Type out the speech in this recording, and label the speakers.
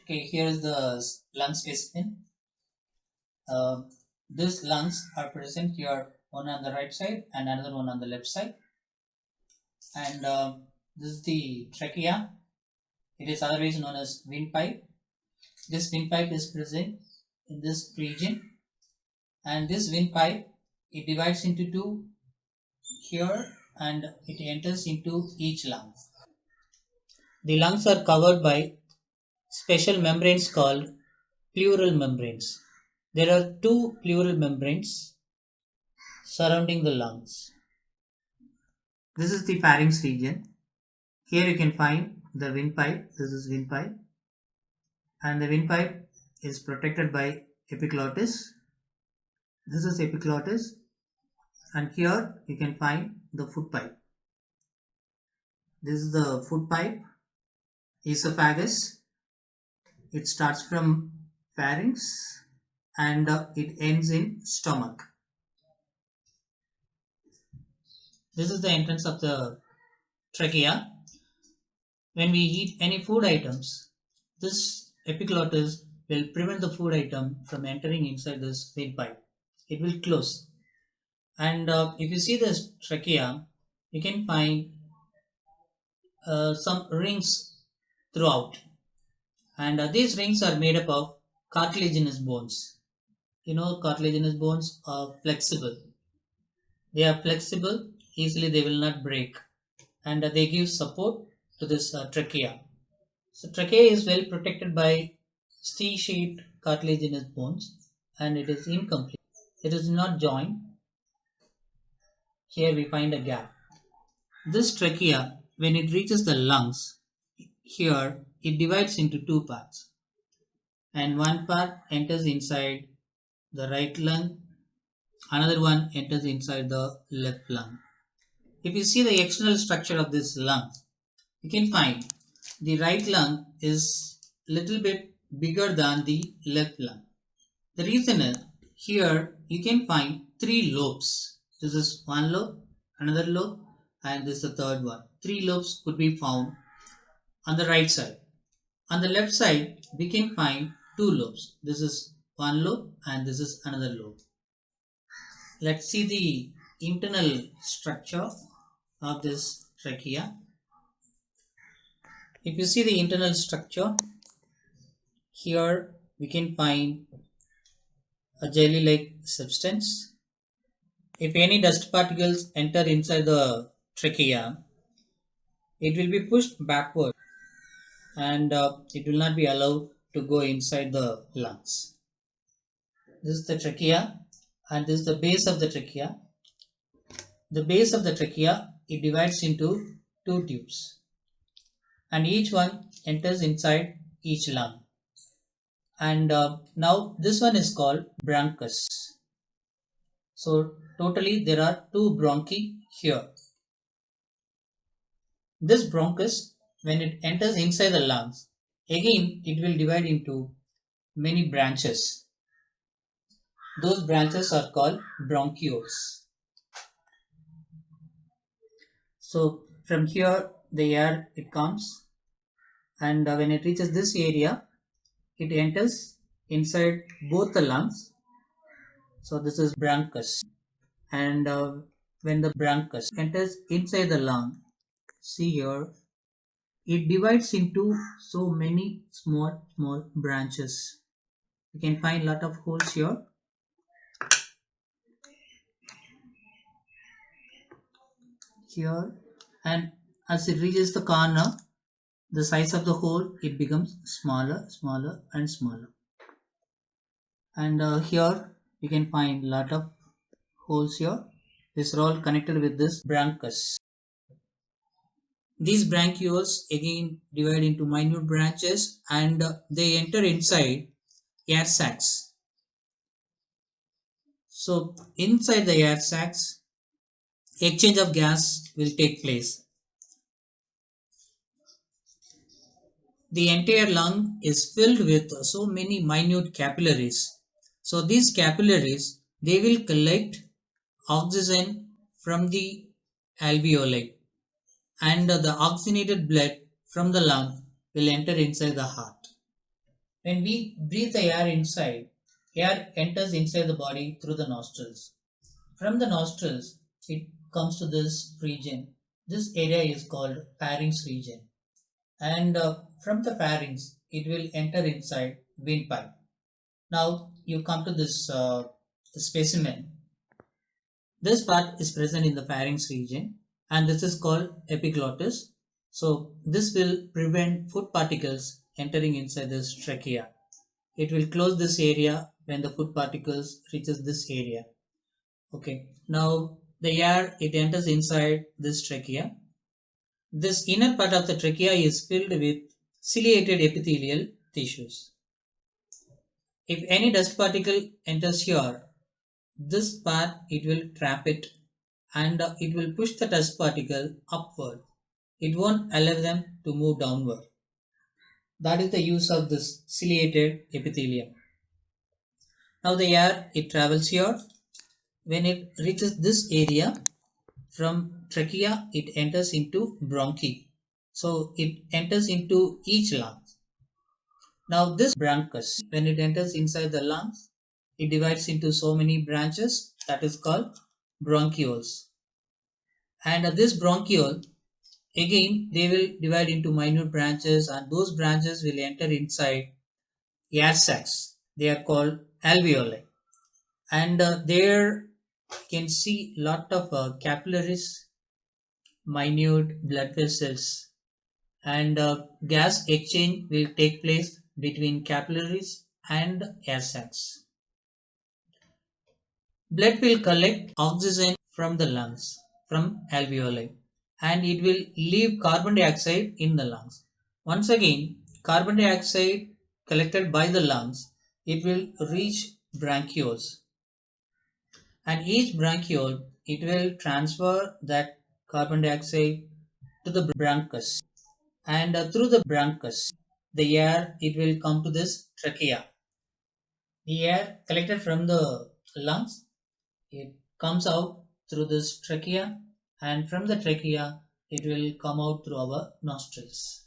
Speaker 1: Okay, here is the lung specimen. Uh, these lungs are present here, one on the right side and another one on the left side. And this is the trachea. It is otherwise known as windpipe. This windpipe is present in this region, and this windpipe it divides into two here, and it enters into each lung. The lungs are covered by special membranes called pleural membranes. There are two pleural membranes surrounding the lungs. This is the pharynx region. Here you can find the windpipe. This is windpipe, and the windpipe is protected by epiglottis. This is epiglottis, and here you can find the foot pipe. This is the foot pipe, esophagus. It starts from pharynx and it ends in stomach. This is the entrance of the trachea. When we eat any food items, this epiglottis will prevent the food item from entering inside this windpipe. It will close. And if you see this trachea, you can find some rings throughout. And these rings are made up of cartilaginous bones. You know, cartilaginous bones are flexible. They are flexible, easily they will not break. And they give support to this trachea. So trachea is well protected by C-shaped cartilaginous bones, and it is incomplete. It is not joined. Here we find a gap. This trachea, when it reaches the lungs, here it divides into two parts, and one part enters inside the right lung, another one enters inside the left lung. If you see the external structure of this lung, you can find the right lung is little bit bigger than the left lung. The reason is here you can find three lobes. This is one lobe, another lobe, and this is the third one. Three lobes could be found on the right side. On the left side, we can find two lobes. This is one lobe and this is another lobe. Let's see the internal structure of this trachea. If you see the internal structure, here we can find a jelly-like substance. If any dust particles enter inside the trachea, it will be pushed backward and it will not be allowed to go inside the lungs. This is the trachea and this is the base of the trachea. The base of the trachea, it divides into two tubes and each one enters inside each lung. And now this one is called bronchus. So totally there are two bronchi here. This bronchus, when it enters inside the lungs, again it will divide into many branches. Those branches are called bronchioles. So from here the air it comes, and when it reaches this area, it enters inside both the lungs. So this is bronchus, and when the bronchus enters inside the lung, see here, it divides into so many small branches. You can find lot of holes here. Here, and as it reaches the corner, the size of the hole it becomes smaller and smaller. And here you can find lot of holes here. These are all connected with this bronchus. These branchioles again divide into minute branches and they enter inside air sacs. So inside the air sacs, exchange of gas will take place. The entire lung is filled with so many minute capillaries. So these capillaries, they will collect oxygen from the alveoli, and the oxygenated blood from the lung will enter inside the heart. When we breathe the air inside, air enters inside the body through the nostrils. From the nostrils, it comes to this region. This area is called pharynx region. And from the pharynx, it will enter inside windpipe. Now you come to this specimen. This part is present in the pharynx region, and this is called epiglottis. So this will prevent food particles entering inside this trachea. It will close this area when the food particles reaches this area. Okay, now the air, it enters inside this trachea. This inner part of the trachea is filled with ciliated epithelial tissues. If any dust particle enters here, this part, it will trap it, and it will push the dust particle upward. It won't allow them to move downward. That is the use of this ciliated epithelium. Now the air, it travels here. When it reaches this area, from trachea, it enters into bronchi. So it enters into each lung. Now this bronchus, when it enters inside the lungs, it divides into so many branches, that is called bronchioles. And this bronchiole, again, they will divide into minute branches, and those branches will enter inside air sacs. They are called alveoli. And there you can see lot of capillaries, minute blood vessels, and gas exchange will take place between capillaries and air sacs. Blood will collect oxygen from the lungs, from alveoli, and it will leave carbon dioxide in the lungs. Once again, carbon dioxide collected by the lungs, it will reach bronchioles, and each bronchiole, it will transfer that carbon dioxide to the bronchus, and through the bronchus, the air, it will come to this trachea. The air collected from the lungs, it comes out through this trachea, and from the trachea it will come out through our nostrils.